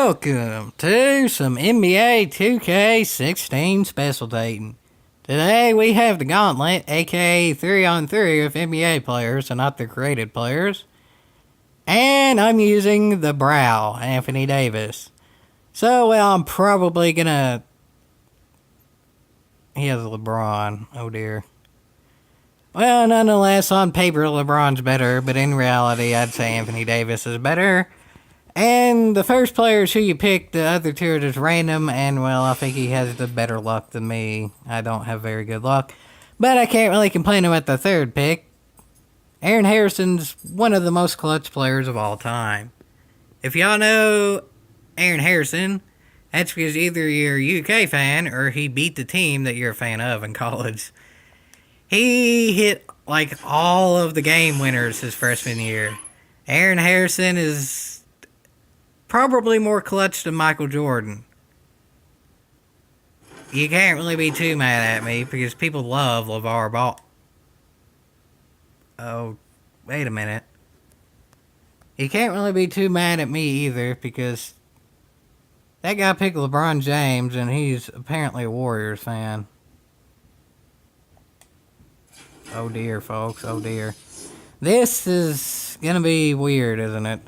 Welcome to some NBA 2K16 special dating. Today we have the Gauntlet, aka 3-on-3 of NBA players and not the created players. And I'm using the Brow, Anthony Davis. So, well, I'm probably gonna... He has LeBron. Oh dear. Well, nonetheless, on paper LeBron's better, but in reality I'd say Anthony Davis is better. And the first player is who you pick, the other two are just random, and well, I think he has the better luck than me. I don't have very good luck. But I can't really complain about the third pick. Aaron Harrison's one of the most clutch players of all time. If y'all know Aaron Harrison, that's because either you're a UK fan or he beat the team that you're a fan of in college. He hit like all of the game winners his freshman year. Aaron Harrison is probably more clutch than Michael Jordan. You can't really be too mad at me because people love LeVar Ball. Oh, wait a minute. You can't really be too mad at me either because that guy picked LeBron James and he's apparently a Warriors fan. Oh dear, folks. Oh dear. This is gonna be weird, isn't it?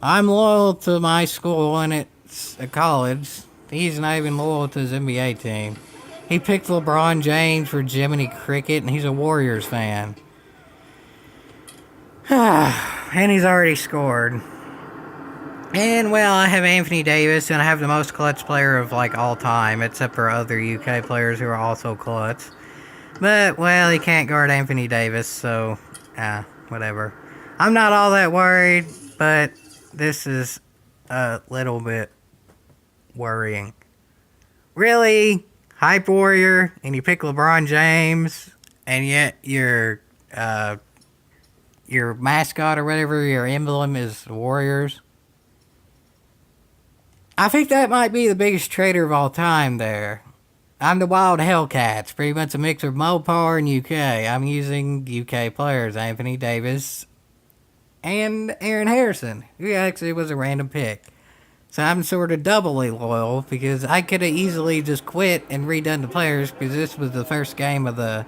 I'm loyal to my school and it's a college. He's not even loyal to his NBA team. He picked LeBron James for Jiminy Cricket and he's a Warriors fan. And he's already scored. And well, I have Anthony Davis and I have the most clutch player of like all time, except for other UK players who are also clutch. But well, he can't guard Anthony Davis, so whatever. I'm not all that worried, but this is a little bit worrying. Really? Hype Warrior, and you pick LeBron James, and yet your mascot or whatever, your emblem is the Warriors? I think that might be the biggest traitor of all time there. I'm the Wild Hellcats, pretty much a mix of Mopar and UK. I'm using UK players, Anthony Davis and Aaron Harrison, who actually was a random pick. So I'm sort of doubly loyal because I could have easily just quit and redone the players because this was the first game of the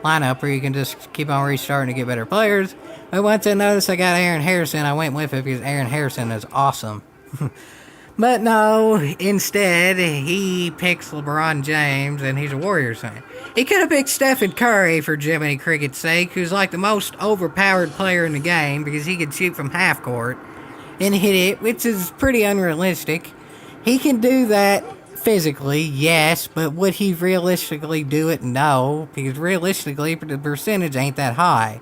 lineup where you can just keep on restarting to get better players. But once I noticed I got Aaron Harrison, I went with it because Aaron Harrison is awesome. But no, instead, he picks LeBron James, and he's a Warriors fan. He could have picked Stephen Curry for Jiminy Cricket's sake, who's like the most overpowered player in the game because he could shoot from half court and hit it, which is pretty unrealistic. He can do that physically, yes, but would he realistically do it? No, because realistically, the percentage ain't that high.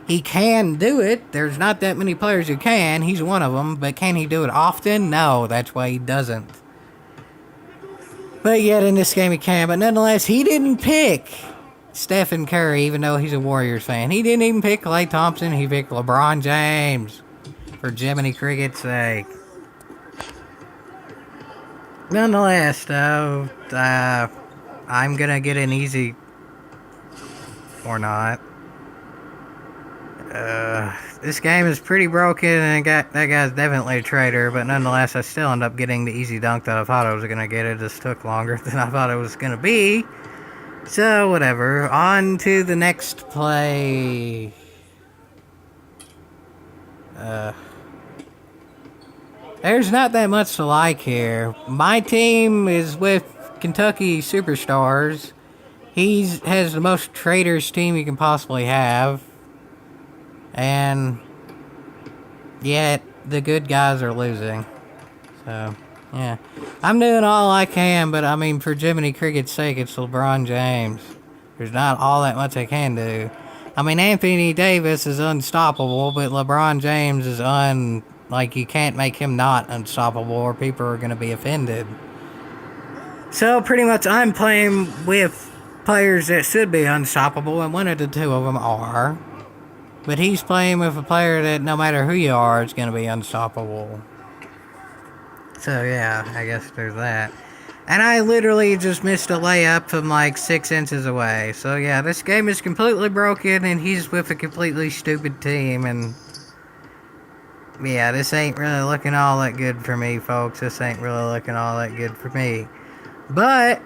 He can do it. There's not that many players who can. He's one of them. But can he do it often? No, that's why he doesn't. But yet in this game he can. But nonetheless, he didn't pick Stephen Curry, even though he's a Warriors fan. He didn't even pick Klay Thompson. He picked LeBron James for Jiminy Cricket's sake. Nonetheless, though, I'm gonna get an easy... or not. This game is pretty broken, and that guy's definitely a traitor, but nonetheless, I still end up getting the easy dunk that I thought I was going to get. It just took longer than I thought it was going to be. So, whatever. On to the next play. There's not that much to like here. My team is with Kentucky Superstars. He has the most traitors team you can possibly have. And yet the good guys are losing. So, yeah. I'm doing all I can, but I mean, for Jiminy Cricket's sake, it's LeBron James. There's not all that much I can do. I mean, Anthony Davis is unstoppable, but LeBron James is like, you can't make him not unstoppable or people are going to be offended. So, pretty much, I'm playing with players that should be unstoppable, and one of the two of them are. But he's playing with a player that no matter who you are, it's going to be unstoppable. So yeah, I guess there's that. And I literally just missed a layup from like 6 inches away. So yeah, this game is completely broken and he's with a completely stupid team. And Yeah, this ain't really looking all that good for me, folks. This ain't really looking all that good for me. But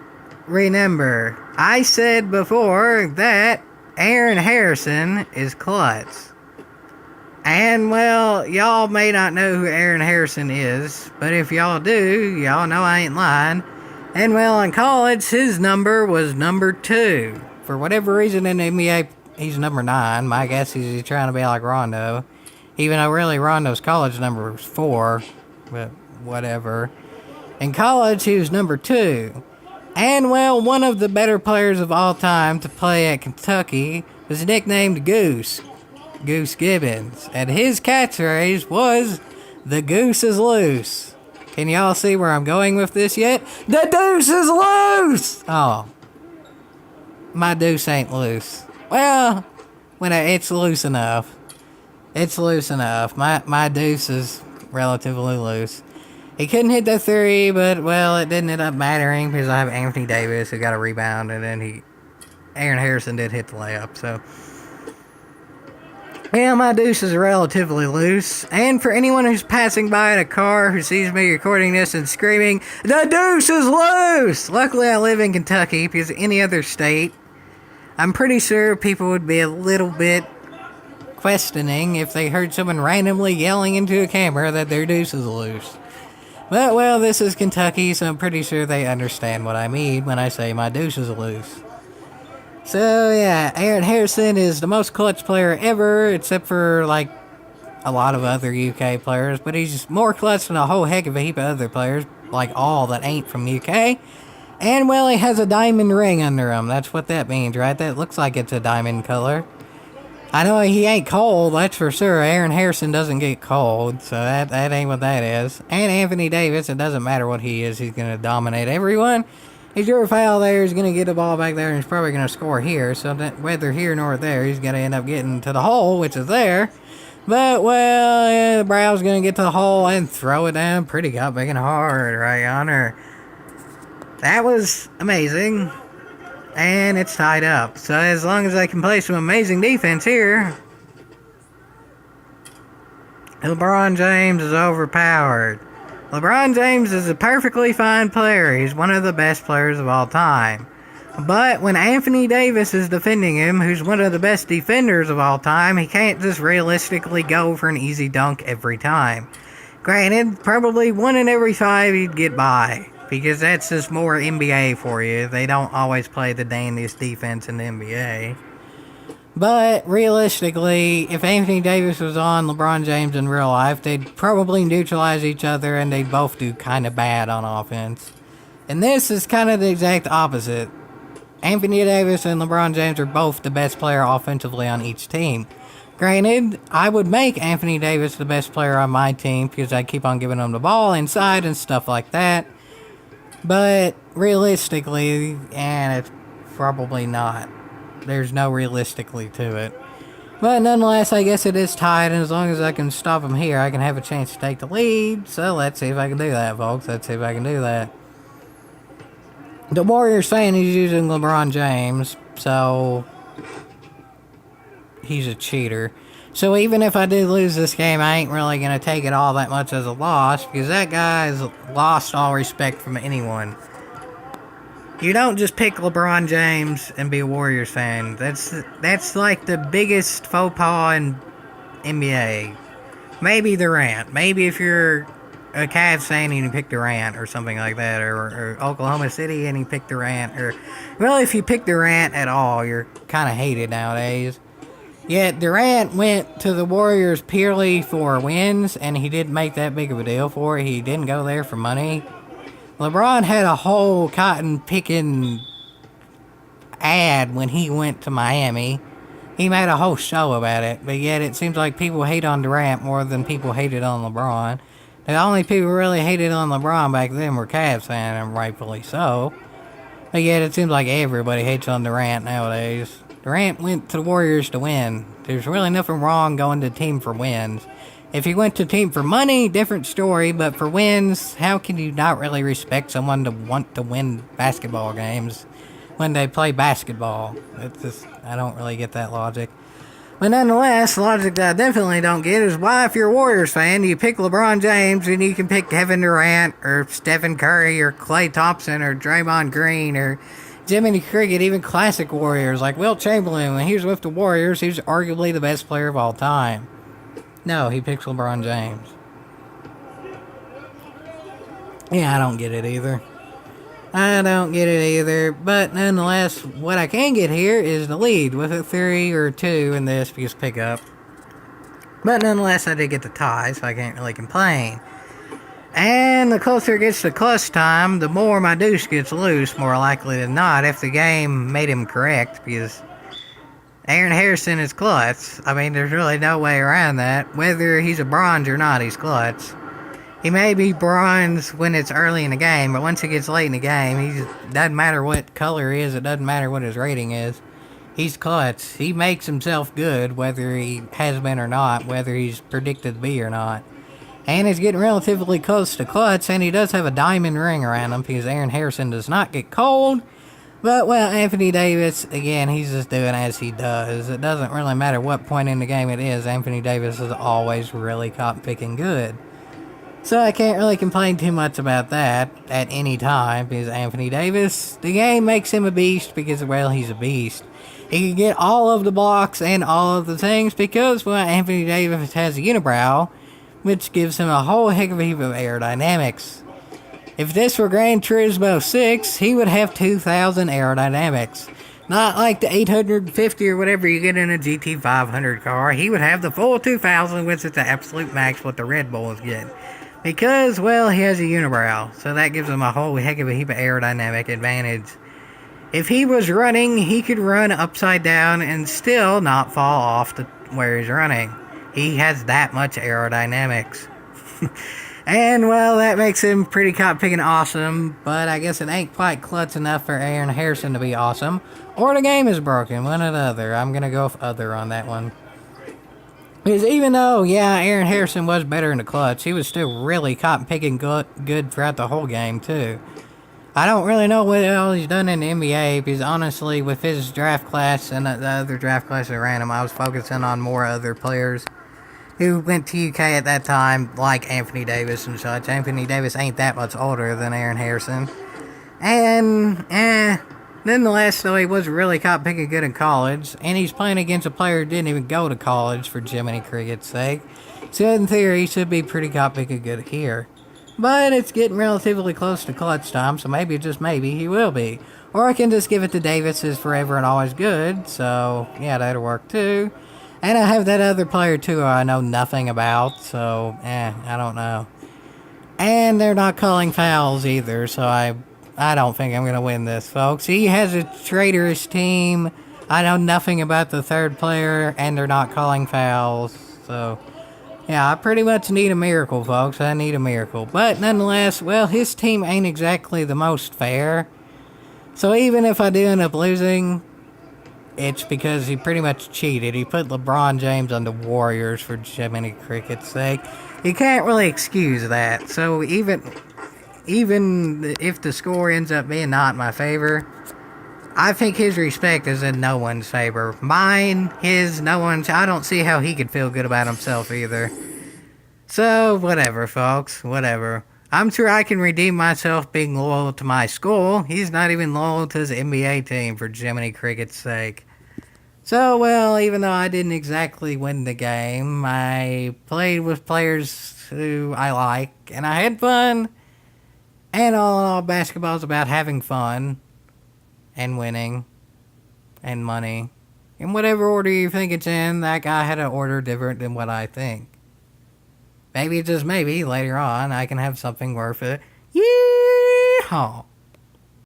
remember, I said before that Aaron Harrison is klutz. And, well, y'all may not know who Aaron Harrison is, but if y'all do, y'all know I ain't lying. And, well, in college, his number was number 2. For whatever reason in the NBA, he's number 9. My guess is he's trying to be like Rondo. Even though, really, Rondo's college number was 4. But, whatever. In college, he was number 2. And, well, one of the better players of all time to play at Kentucky was nicknamed Goose Gibbons, and his catchphrase was, "The Deuce Is Loose." Can y'all see where I'm going with this yet? The Deuce is loose! Oh. My deuce ain't loose. Well, it's loose enough. It's loose enough. My deuce is relatively loose. He couldn't hit the 3, but, well, it didn't end up mattering because I have Anthony Davis who got a rebound, and then Aaron Harrison did hit the layup, so... Yeah, my deuce is relatively loose. And for anyone who's passing by in a car who sees me recording this and screaming, "The deuce is loose!" Luckily, I live in Kentucky, because any other state, I'm pretty sure people would be a little bit questioning if they heard someone randomly yelling into a camera that their deuce is loose. But, well, this is Kentucky, so I'm pretty sure they understand what I mean when I say my deuce is loose. So, yeah, Aaron Harrison is the most clutch player ever, except for, like, a lot of other UK players. But he's more clutch than a whole heck of a heap of other players, like all that ain't from UK. And, well, he has a diamond ring under him. That's what that means, right? That looks like it's a diamond color. I know he ain't cold, that's for sure. Aaron Harrison doesn't get cold, so that ain't what that is. And Anthony Davis, it doesn't matter what he is, he's going to dominate everyone. He's your foul there, he's going to get the ball back there, and he's probably going to score here. So that whether here nor there, he's going to end up getting to the hole, which is there. But, well, yeah, the Browns going to get to the hole and throw it down pretty big and hard right yonder. That was amazing. And it's tied up. So as long as I can play some amazing defense here, LeBron James is overpowered. LeBron James is a perfectly fine player. He's one of the best players of all time. But when Anthony Davis is defending him, who's one of the best defenders of all time, he can't just realistically go for an easy dunk every time. Granted, probably 1 in every 5 he'd get by, because that's just more NBA for you. They don't always play the dandiest defense in the NBA. But realistically, if Anthony Davis was on LeBron James in real life, they'd probably neutralize each other and they'd both do kind of bad on offense. And this is kind of the exact opposite. Anthony Davis and LeBron James are both the best player offensively on each team. Granted, I would make Anthony Davis the best player on my team because I'd keep on giving him the ball inside and stuff like that. But realistically, and it's probably not. There's no realistically to it. But nonetheless, I guess it is tied, and as long as I can stop him here, I can have a chance to take the lead. So let's see if I can do that, folks. Let's see if I can do that. The Warriors saying he's using LeBron James, so he's a cheater. So even if I do lose this game, I ain't really going to take it all that much as a loss, because that guy's lost all respect from anyone. You don't just pick LeBron James and be a Warriors fan. That's like the biggest faux pas in NBA. Maybe Durant. Maybe if you're a Cavs fan and you pick Durant or something like that, or Oklahoma City and you pick Durant, or well, if you pick Durant at all, you're kind of hated nowadays. Yet Durant went to the Warriors purely for wins, and he didn't make that big of a deal for it. He didn't go there for money. LeBron had a whole cotton-picking ad when he went to Miami. He made a whole show about it, but yet it seems like people hate on Durant more than people hated on LeBron. The only people who really hated on LeBron back then were Cavs fans, and rightfully so. But yet it seems like everybody hates on Durant nowadays. Durant went to the Warriors to win. There's really nothing wrong going to a team for wins. If you went to a team for money, different story, but for wins, how can you not really respect someone to want to win basketball games when they play basketball? It's just, I don't really get that logic. But nonetheless, logic that I definitely don't get is why, if you're a Warriors fan, you pick LeBron James and you can pick Kevin Durant or Stephen Curry or Klay Thompson or Draymond Green or Jiminy Cricket, even classic Warriors like Wilt Chamberlain. When he was with the Warriors, he was arguably the best player of all time. No, he picks LeBron James. Yeah, I don't get it either. I don't get it either, but nonetheless, what I can get here is the lead with a 3 or 2 in this because pickup. But nonetheless, I did get the tie, so I can't really complain. And the closer it gets to clutch time, the more my Deuce gets loose, more likely than not, if the game made him correct, because Aaron Harrison is clutch. I mean, there's really no way around that. Whether he's a bronze or not, he's clutch. He may be bronze when it's early in the game, but once it gets late in the game, he just doesn't matter what color he is, it doesn't matter what his rating is. He's clutch. He makes himself good, whether he has been or not, whether he's predicted to be or not. And he's getting relatively close to clutch, and he does have a diamond ring around him because Aaron Harrison does not get cold. But, well, Anthony Davis, again, he's just doing as he does. It doesn't really matter what point in the game it is. Anthony Davis is always really caught picking good. So I can't really complain too much about that at any time because Anthony Davis, the game makes him a beast because, well, he's a beast. He can get all of the blocks and all of the things because, well, Anthony Davis has a unibrow, which gives him a whole heck of a heap of aerodynamics. If this were Gran Turismo 6, he would have 2,000 aerodynamics. Not like the 850 or whatever you get in a GT500 car. He would have the full 2,000, which is the absolute max what the Red Bulls get. Because, well, he has a unibrow, so that gives him a whole heck of a heap of aerodynamic advantage. If he was running, he could run upside down and still not fall off to where he's running. He has that much aerodynamics. And, well, that makes him pretty caught picking awesome, but I guess it ain't quite clutch enough for Aaron Harrison to be awesome. Or the game is broken, one or the other. I'm going to go with other on that one. Because even though, yeah, Aaron Harrison was better in the clutch, he was still really caught picking good throughout the whole game, too. I don't really know what all he's done in the NBA, because honestly, with his draft class and the other draft class around him, I was focusing on more other players who went to UK at that time, like Anthony Davis and such. Anthony Davis ain't that much older than Aaron Harrison. And, nonetheless, though, he was really caught picking good in college, and he's playing against a player who didn't even go to college for Jiminy Cricket's sake. So in theory, he should be pretty caught picking good here. But it's getting relatively close to clutch time, so maybe, just maybe, he will be. Or I can just give it to Davis is forever and always good, so yeah, that'll work too. And I have that other player too who I know nothing about, so I don't know. And they're not calling fouls either, so I don't think I'm going to win this, folks. He has a traitorous team. I know nothing about the third player, and they're not calling fouls, so yeah, I pretty much need a miracle, folks. I need a miracle. But nonetheless, well, his team ain't exactly the most fair. So even if I do end up losing, it's because he pretty much cheated. He put LeBron James on the Warriors for Jiminy Cricket's sake. You can't really excuse that. So even if the score ends up being not in my favor, I think his respect is in no one's favor. Mine, his, no one's. I don't see how he could feel good about himself either. So, whatever, folks. Whatever. I'm sure I can redeem myself being loyal to my school. He's not even loyal to his NBA team for Jiminy Cricket's sake. So, well, even though I didn't exactly win the game, I played with players who I like, and I had fun. And all in all, basketball's about having fun. And winning, and money. In whatever order you think it's in, that guy had an order different than what I think. Maybe, just maybe, later on, I can have something worth it. Yeehaw!